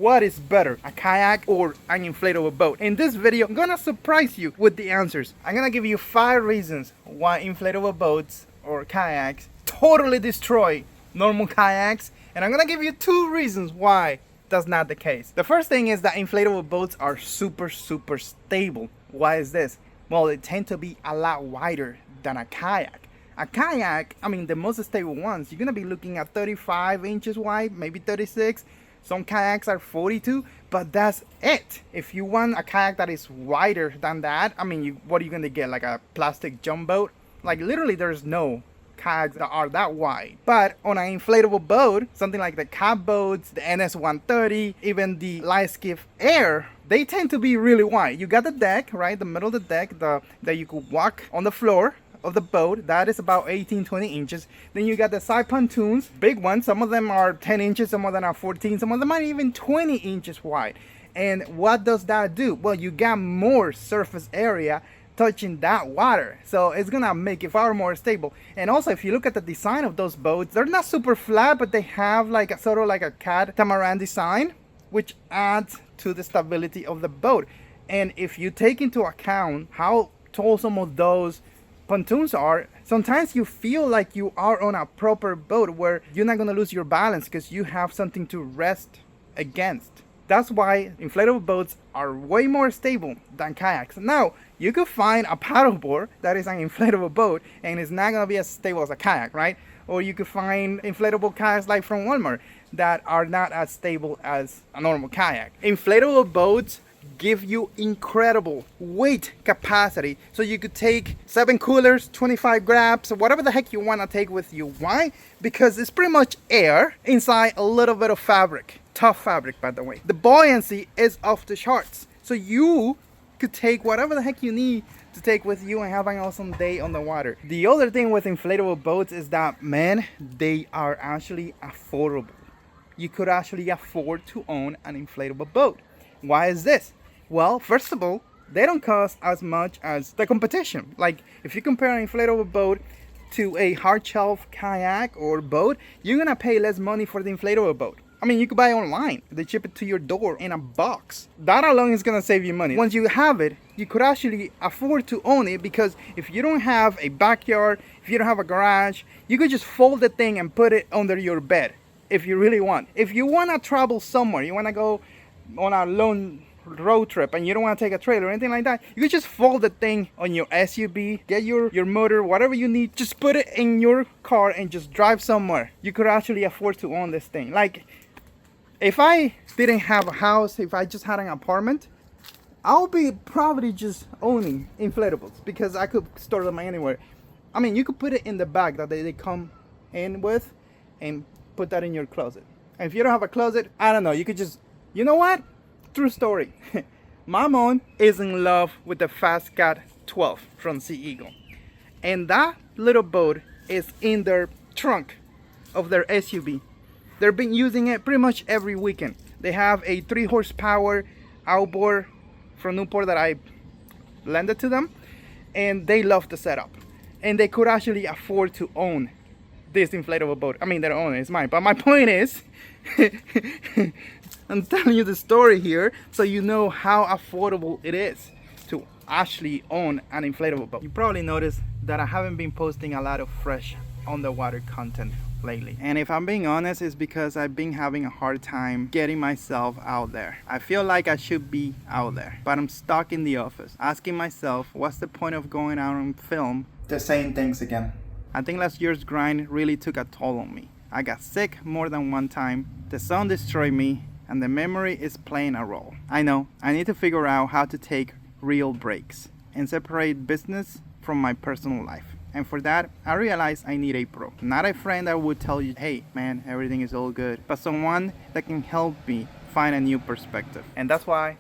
what is better, a kayak or an inflatable boat? In this video, I'm gonna surprise you with the answers. I'm gonna give you 5 reasons why inflatable boats or kayaks totally destroy normal kayaks, and I'm gonna give you 2 reasons why that's not the case. The first thing is that inflatable boats are super stable. Why is this? Well, they tend to be a lot wider than a kayak. A kayak, I mean, the most stable ones, you're gonna be looking at 35 inches wide, maybe 36. Some kayaks are 42, but that's it. If you want a kayak that is wider than that, I mean, what are you gonna get? Like a plastic jump boat? Like literally there's no kayaks that are that wide. But on an inflatable boat, something like the Cap boats, the NS130, even the Light Skiff Air, they tend to be really wide. You got the deck, right? The middle of the deck, that you could walk on the floor of the boat, that is about 18-20 inches. Then you got the side pontoons, big ones. Some of them are 10 inches, some of them are 14, some of them are even 20 inches wide. And what does that do? Well, you got more surface area touching that water, so it's gonna make it far more stable. And also, if you look at the design of those boats, they're not super flat, but they have like a sort of like a catamaran design, which adds to the stability of the boat. And if you take into account how tall some of those pontoons are, sometimes you feel like you are on a proper boat where you're not going to lose your balance because you have something to rest against. That's why inflatable boats are way more stable than kayaks. Now, you could find a paddleboard that is an inflatable boat and it's not going to be as stable as a kayak, right? Or you could find inflatable kayaks like from Walmart that are not as stable as a normal kayak. Inflatable boats give you incredible weight capacity, so you could take 7 coolers, 25 grabs, whatever the heck you want to take with you. Why? Because it's pretty much air inside a little bit of fabric, tough fabric by the way. The buoyancy is off the charts, so you could take whatever the heck you need to take with you and have an awesome day on the water. The other thing with inflatable boats is that, man, they are actually affordable. You could actually afford to own an inflatable boat. Why is this? Well, first of all, they don't cost as much as the competition. Like if you compare an inflatable boat to a hard shelf kayak or boat, you're gonna pay less money for the inflatable boat. I mean, you could buy it online. They ship it to your door in a box. That alone is gonna save you money. Once you have it, you could actually afford to own it, because if you don't have a backyard, if you don't have a garage, you could just fold the thing and put it under your bed if you really want. If you wanna travel somewhere, you wanna go on a long road trip and you don't want to take a trailer or anything like that, you could just fold the thing on your SUV, get your motor, whatever you need, just put it in your car and just drive somewhere. You could actually afford to own this thing. Like if I didn't have a house, if I just had an apartment, I'll be probably just owning inflatables because I could store them anywhere. I mean, you could put it in the bag that they come in with and put that in your closet. And if you don't have a closet, I don't know, you could just, you know what? True story. My mom is in love with the Fast Cat 12 from Sea Eagle. And that little boat is in their trunk of their SUV. They've been using it pretty much every weekend. They have a 3 horsepower outboard from Newport that I lended to them. And they love the setup. And they could actually afford to own this inflatable boat. I mean, they don't own it, it's mine. But my point is, I'm telling you the story here so you know how affordable it is to actually own an inflatable boat. You probably noticed that I haven't been posting a lot of fresh on the water content lately. And if I'm being honest, it's because I've been having a hard time getting myself out there. I feel like I should be out there, but I'm stuck in the office, asking myself, what's the point of going out and film the same things again? I think last year's grind really took a toll on me. I got sick more than one time, the sun destroyed me, and the memory is playing a role. I know, I need to figure out how to take real breaks and separate business from my personal life. And for that, I realized I need a pro. Not a friend that would tell you, hey man, everything is all good, but someone that can help me find a new perspective. And that's why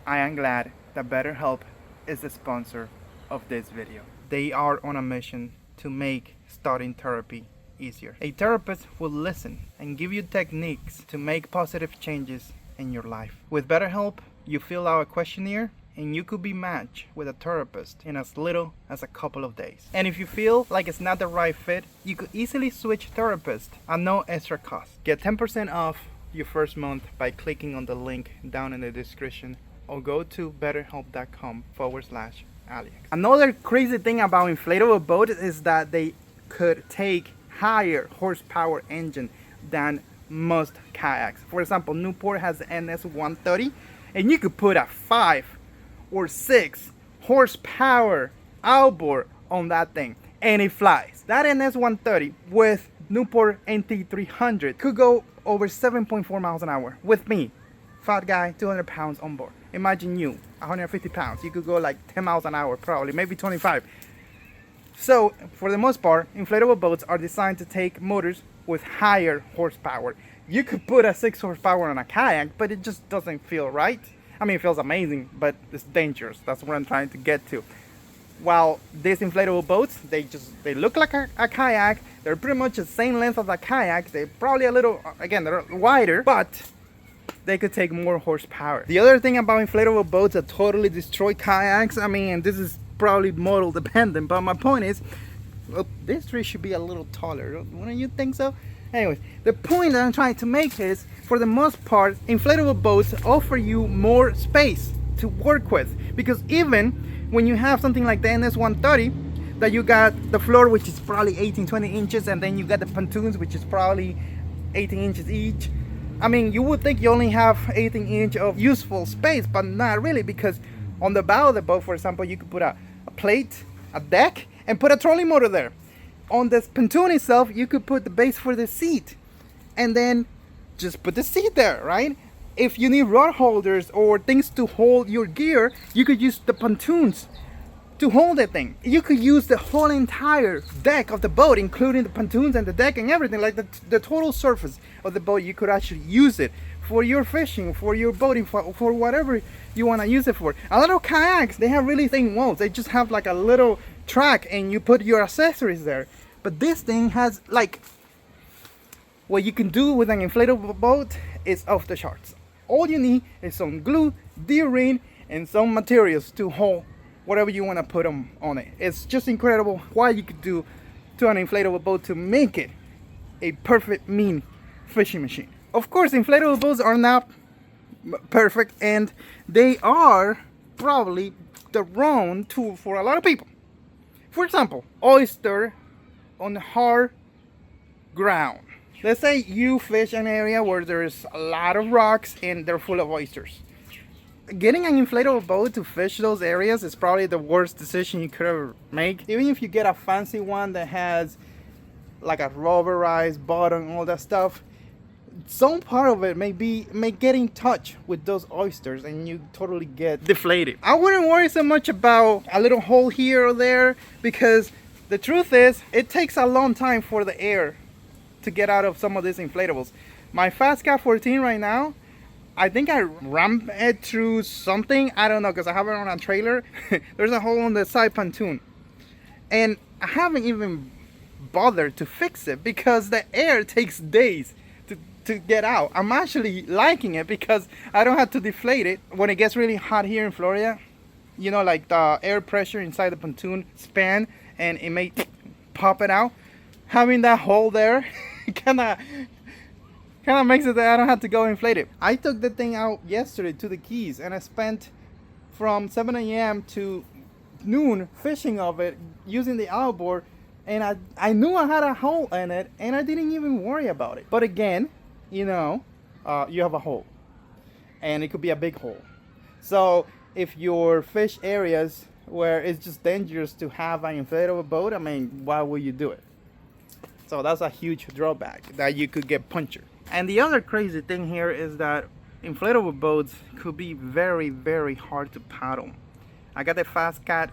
I am glad that BetterHelp is the sponsor of this video. They are on a mission to make starting therapy easier. A therapist will listen and give you techniques to make positive changes in your life. With BetterHelp, you fill out a questionnaire and you could be matched with a therapist in as little as a couple of days. And if you feel like it's not the right fit, you could easily switch therapists at no extra cost. Get 10% off your first month by clicking on the link down in the description or go to betterhelp.com/Aliex. Another crazy thing about inflatable boats is that they could take higher horsepower engine than most kayaks. For example, Newport has the NS130 and you could put a 5 or 6 horsepower outboard on that thing and it flies. That NS130 with Newport NT300 could go over 7.4 miles an hour with me, fat guy, 200 pounds on board. Imagine you, 150 pounds, you could go like 10 miles an hour probably, maybe 25. So for the most part, inflatable boats are designed to take motors with higher horsepower. You could put a 6 horsepower on a kayak, but it just doesn't feel right. I mean, it feels amazing, but it's dangerous. That's what I'm trying to get to. While these inflatable boats, they look like a kayak. They're pretty much the same length as a kayak. They're probably a little, again, they're wider, but they could take more horsepower. The other thing about inflatable boats that totally destroy kayaks, I mean, this is probably model dependent, but my point is, well, this tree should be a little taller. Wouldn't you think so? Anyways, the point that I'm trying to make is, for the most part, inflatable boats offer you more space to work with, because even when you have something like the NS130, that you got the floor, which is probably 18-20 inches, and then you got the pontoons, which is probably 18 inches each. I mean, you would think you only have 18 inch of useful space, but not really, because on the bow of the boat, for example, you could put a plate, a deck, and put a trolling motor there. On this pontoon itself, you could put the base for the seat, and then just put the seat there, right? If you need rod holders or things to hold your gear, you could use the pontoons to hold that thing. You could use the whole entire deck of the boat, including the pontoons and the deck and everything, like the total surface of the boat. You could actually use it for your fishing, for your boating, for whatever you want to use it for. A lot of kayaks, they have really thin walls. They just have like a little track and you put your accessories there. But this thing has, like, what you can do with an inflatable boat is off the charts. All you need is some glue, D-ring, and some materials to hold whatever you want to put on it. It's just incredible what you could do to an inflatable boat to make it a perfect mean fishing machine. Of course, inflatable boats are not perfect, and they are probably the wrong tool for a lot of people. For example, oyster on hard ground. Let's say you fish an area where there's a lot of rocks and they're full of oysters. Getting an inflatable boat to fish those areas is probably the worst decision you could ever make. Even if you get a fancy one that has like a rubberized bottom, all that stuff, some part of it may get in touch with those oysters and you totally get deflated. I wouldn't worry so much about a little hole here or there, because the truth is it takes a long time for the air to get out of some of these inflatables. My Fast Cat 14 right now, I think I rammed it through something, I don't know, because I have it on a trailer. There's a hole on the side pontoon and I haven't even bothered to fix it because the air takes days to get out. I'm actually liking it because I don't have to deflate it. When it gets really hot here in Florida, you know, like the air pressure inside the pontoon span and it may pop it out. Having that hole there kind of makes it that I don't have to go inflate it. I took the thing out yesterday to the Keys and I spent from 7 a.m. to noon fishing of it using the outboard, and I knew I had a hole in it and I didn't even worry about it. But again, you know, you have a hole and it could be a big hole. So if your fish areas where it's just dangerous to have an inflatable boat, I mean, why would you do it? So that's a huge drawback, that you could get punctured. And the other crazy thing here is that inflatable boats could be very, very hard to paddle. I got the Fast Cat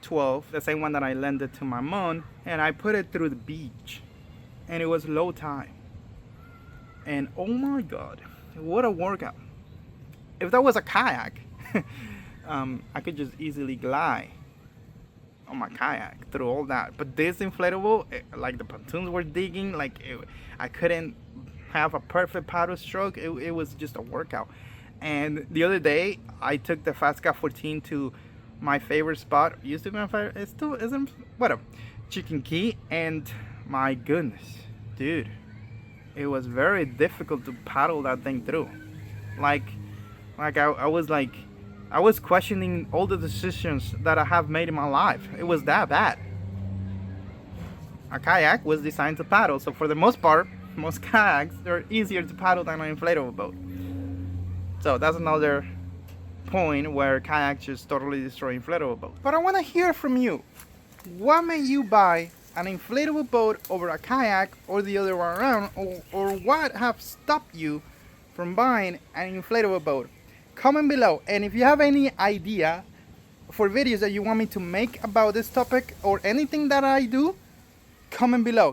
12, the same one that I lended to my mom, and I put it through the beach and it was low tide. And oh my God, what a workout. If that was a kayak, I could just easily glide on my kayak through all that. But this inflatable, like the pontoons were digging, like I couldn't have a perfect paddle stroke. It was just a workout. And the other day I took the Fast Cat 14 to my favorite spot. Used to be my favorite, it still isn't, whatever, Chicken Key, and my goodness, dude, it was very difficult to paddle that thing through. Like I was questioning all the decisions that I have made in my life. It was that bad. A kayak was designed to paddle, so for the most part, most kayaks, they're easier to paddle than an inflatable boat. So that's another point where kayaks just totally destroy inflatable boats. But I want to hear from you. What made you buy an inflatable boat over a kayak, or the other way around, or what have stopped you from buying an inflatable boat? Comment below, and if you have any idea for videos that you want me to make about this topic or anything that I do, comment below.